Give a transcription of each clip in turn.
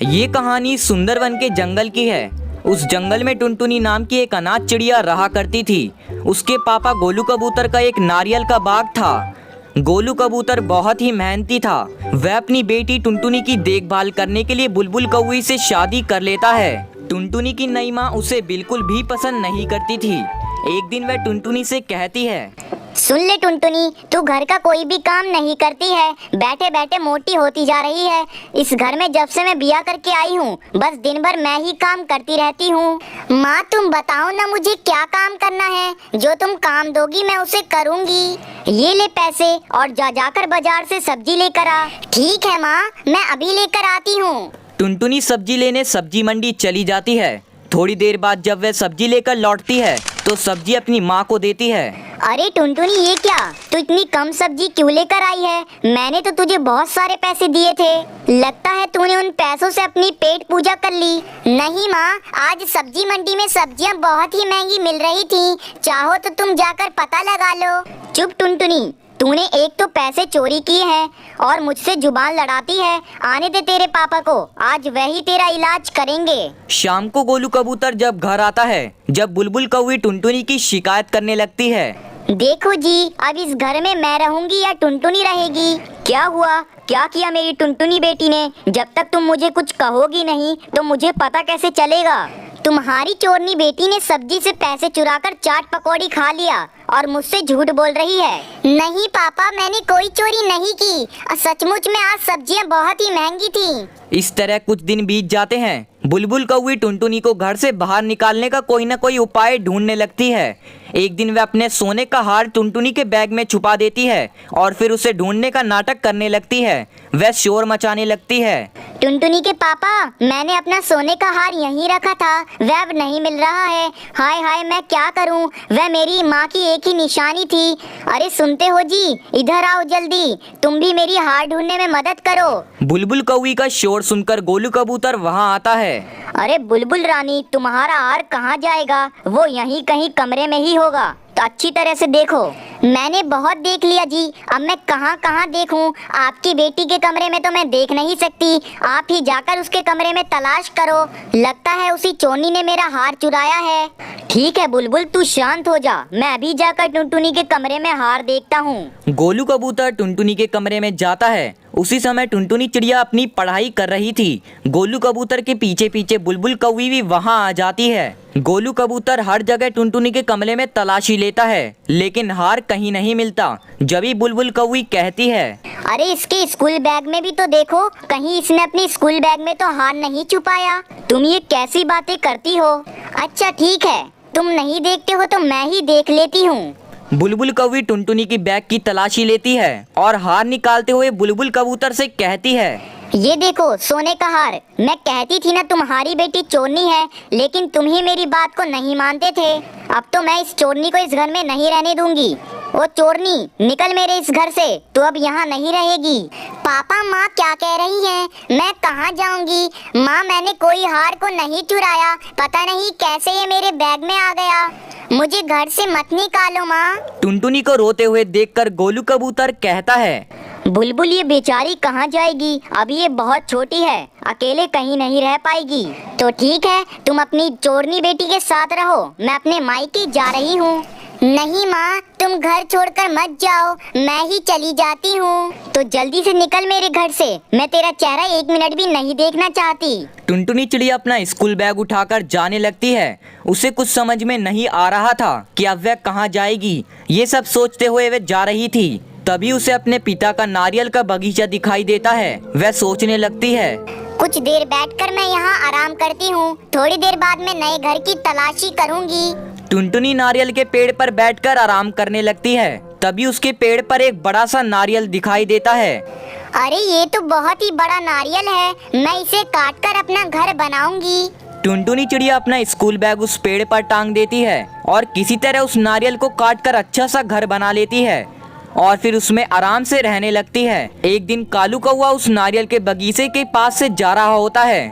ये कहानी सुंदरवन के जंगल की है। उस जंगल में टुनटुनी नाम की एक अनाथ चिड़िया रहा करती थी। उसके पापा गोलू कबूतर का एक नारियल का बाग था। गोलू कबूतर बहुत ही मेहनती था। वह अपनी बेटी टुनटुनी की देखभाल करने के लिए बुलबुल कौवी से शादी कर लेता है। टुनटुनी की नई माँ उसे बिल्कुल भी पसंद नहीं करती थी। एक दिन वह टुनटुनी से कहती है, सुन ले टुनटुनी, तू घर का कोई भी काम नहीं करती है, बैठे बैठे मोटी होती जा रही है। इस घर में जब से मैं बिया करके आई हूँ बस दिन भर मैं ही काम करती रहती हूँ। माँ तुम बताओ ना मुझे क्या काम करना है, जो तुम काम दोगी मैं उसे करूँगी। ये ले पैसे और जाकर बाजार से सब्जी लेकर आ। ठीक है माँ, मैं अभी लेकर आती हूँ। टुनटुनी सब्जी लेने सब्जी मंडी चली जाती है। थोड़ी देर बाद जब वह सब्जी लेकर लौटती है तो सब्जी अपनी माँ को देती है। अरे टुनटुनी, ये क्या, तू इतनी कम सब्जी क्यों लेकर आई है? मैंने तो तुझे बहुत सारे पैसे दिए थे। लगता है तूने उन पैसों से अपनी पेट पूजा कर ली। नहीं माँ, आज सब्जी मंडी में सब्जियाँ बहुत ही महंगी मिल रही थी। चाहो तो तुम जाकर पता लगा लो। चुप टुनटुनी, तूने एक तो पैसे चोरी किए हैं और मुझसे जुबान लड़ाती है। आने दे तेरे पापा को, आज वही तेरा इलाज करेंगे। शाम को गोलू कबूतर जब घर आता है, जब बुलबुल कौवी टुनटुनी की शिकायत करने लगती है। देखो जी, अब इस घर में मैं रहूंगी या टुनटुनी रहेगी? क्या हुआ, क्या किया मेरी टुनटुनी बेटी ने? जब तक तुम मुझे कुछ कहोगी नहीं तो मुझे पता कैसे चलेगा? तुम्हारी चोरनी बेटी ने सब्जी से पैसे चुराकर चाट पकौड़ी खा लिया और मुझसे झूठ बोल रही है। नहीं पापा, मैंने कोई चोरी नहीं की। सचमुच में आज सब्जियां बहुत ही महंगी थी। इस तरह कुछ दिन बीत जाते हैं। बुलबुल कौवी टुनटुनी को घर से बाहर निकालने का कोई न कोई उपाय ढूंढने लगती है। एक दिन वह अपने सोने का हार टुनटुनी के बैग में छुपा देती है और फिर उसे ढूंढने का नाटक करने लगती है। वह शोर मचाने लगती है। टुनटुनी के पापा, मैंने अपना सोने का हार यहीं रखा था, वह अब नहीं मिल रहा है। हाय हाय, मैं क्या करूं? वह मेरी माँ की एक ही निशानी थी। अरे सुनते हो जी, इधर आओ जल्दी, तुम भी मेरी हार ढूंढने में मदद करो। बुलबुल कौवी का शोर सुनकर गोलू कबूतर वहाँ आता है। अरे बुलबुल रानी, तुम्हारा हार कहाँ जाएगा? वो यहीं कहीं कमरे में ही होगा, तो अच्छी तरह से देखो। मैंने बहुत देख लिया जी, अब मैं कहाँ कहाँ देखूं? आपकी बेटी के कमरे में तो मैं देख नहीं सकती। आप ही जाकर उसके कमरे में तलाश करो। लगता है उसी चोरनी ने मेरा हार चुराया है। ठीक है बुलबुल, तू शांत हो जा, मैं अभी जाकर टुनटुनी के कमरे में हार देखता हूँ। गोलू कबूतर टुनटुनी के कमरे में जाता है। उसी समय टुनटुनी चिड़िया अपनी पढ़ाई कर रही थी। गोलू कबूतर के पीछे पीछे बुलबुल कौवी भी वहाँ आ जाती है। गोलू कबूतर हर जगह टुनटुनी के कमरे में तलाशी लेता है, लेकिन हार कहीं नहीं मिलता। जभी बुलबुल कौवी कहती है, अरे इसके स्कूल बैग में भी तो देखो, कहीं इसने अपने स्कूल बैग में तो हार नहीं छुपाया। तुम ये कैसी बातें करती हो? अच्छा ठीक है, तुम नहीं देखते हो तो मैं ही देख लेती हूँ। बुलबुल कौवी टुनटुनी की बैग की तलाशी लेती है और हार निकालते हुए बुलबुल कबूतर से कहती है, ये देखो सोने का हार। मैं कहती थी ना तुम्हारी बेटी चोरनी है, लेकिन तुम ही मेरी बात को नहीं मानते थे। अब तो मैं इस चोरनी को इस घर में नहीं रहने दूंगी। ओ चोरनी, निकल मेरे इस घर से, तू अब यहाँ नहीं रहेगी। पापा माँ क्या कह रही हैं? मैं कहाँ जाऊंगी? माँ मैंने कोई हार को नहीं चुराया, पता नहीं कैसे ये मेरे बैग में आ गया। मुझे घर से मत निकालो माँ। टुनटुनी को रोते हुए देखकर गोलू कबूतर कहता है, बुलबुल ये बेचारी कहाँ जाएगी? अभी ये बहुत छोटी है, अकेले कहीं नहीं रह पाएगी। तो ठीक है, तुम अपनी चोरनी बेटी के साथ रहो, मैं अपने मायके जा रही हूँ। नहीं माँ, तुम घर छोड़कर मत जाओ, मैं ही चली जाती हूँ। तो जल्दी से निकल मेरे घर से, मैं तेरा चेहरा एक मिनट भी नहीं देखना चाहती। टुनटुनी चिड़िया अपना स्कूल बैग उठाकर जाने लगती है। उसे कुछ समझ में नहीं आ रहा था कि अब वह कहाँ जाएगी। ये सब सोचते हुए वह जा रही थी। तभी उसे अपने पिता का नारियल का बगीचा दिखाई देता है। वह सोचने लगती है, कुछ देर बैठकर मैं यहाँ आराम करती हूँ, थोड़ी देर बाद मैं नए घर की तलाशी करूँगी। टुनटुनी नारियल के पेड़ पर बैठकर आराम करने लगती है। तभी उसके पेड़ पर एक बड़ा सा नारियल दिखाई देता है। अरे ये तो बहुत ही बड़ा नारियल है, मैं इसे काटकर अपना घर बनाऊंगी। टुनटुनी चिड़िया अपना स्कूल बैग उस पेड़ पर टांग देती है और किसी तरह उस नारियल को काटकर अच्छा सा घर बना लेती है और फिर उसमें आराम से रहने लगती है। एक दिन कालू कौवा उस नारियल के बगीचे के पास से जा रहा होता है।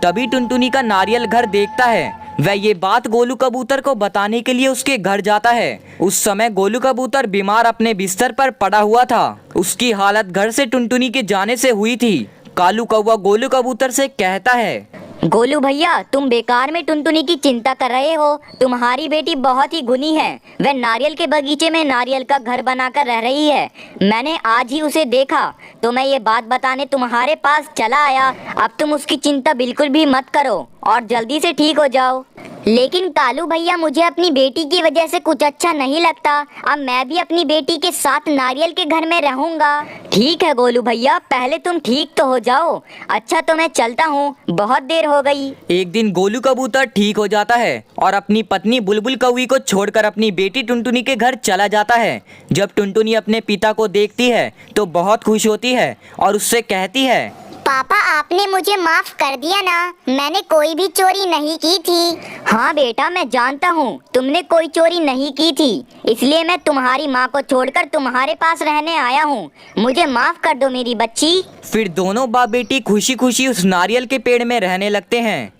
तभी टुनटुनी का नारियल घर देखता है। वह ये बात गोलू कबूतर को बताने के लिए उसके घर जाता है। उस समय गोलू कबूतर बीमार अपने बिस्तर पर पड़ा हुआ था। उसकी हालत घर से टुनटुनी के जाने से हुई थी। कालू कौवा गोलू कबूतर से कहता है, गोलू भैया, तुम बेकार में टुनटुनी की चिंता कर रहे हो। तुम्हारी बेटी बहुत ही गुणी है। वह नारियल के बगीचे में नारियल का घर बनाकर रह रही है। मैंने आज ही उसे देखा तो मैं ये बात बताने तुम्हारे पास चला आया। अब तुम उसकी चिंता बिल्कुल भी मत करो और जल्दी से ठीक हो जाओ। लेकिन कालू भैया, मुझे अपनी बेटी की वजह से कुछ अच्छा नहीं लगता। अब मैं भी अपनी बेटी के साथ नारियल के घर में रहूंगा। ठीक है गोलू भैया, पहले तुम ठीक तो हो जाओ। अच्छा तो मैं चलता हूँ, बहुत देर हो गई। एक दिन गोलू कबूतर ठीक हो जाता है और अपनी पत्नी बुलबुल कौवी को छोड़कर अपनी बेटी टुनटुनी के घर चला जाता है। जब टुनटुनी अपने पिता को देखती है तो बहुत खुश होती है और उससे कहती है, पापा, आपने मुझे माफ कर दिया ना। मैंने कोई भी चोरी नहीं की थी। हाँ बेटा, मैं जानता हूँ तुमने कोई चोरी नहीं की थी, इसलिए मैं तुम्हारी माँ को छोड़कर तुम्हारे पास रहने आया हूँ। मुझे माफ कर दो मेरी बच्ची। फिर दोनों बाप बेटी खुशी खुशी उस नारियल के पेड़ में रहने लगते हैं।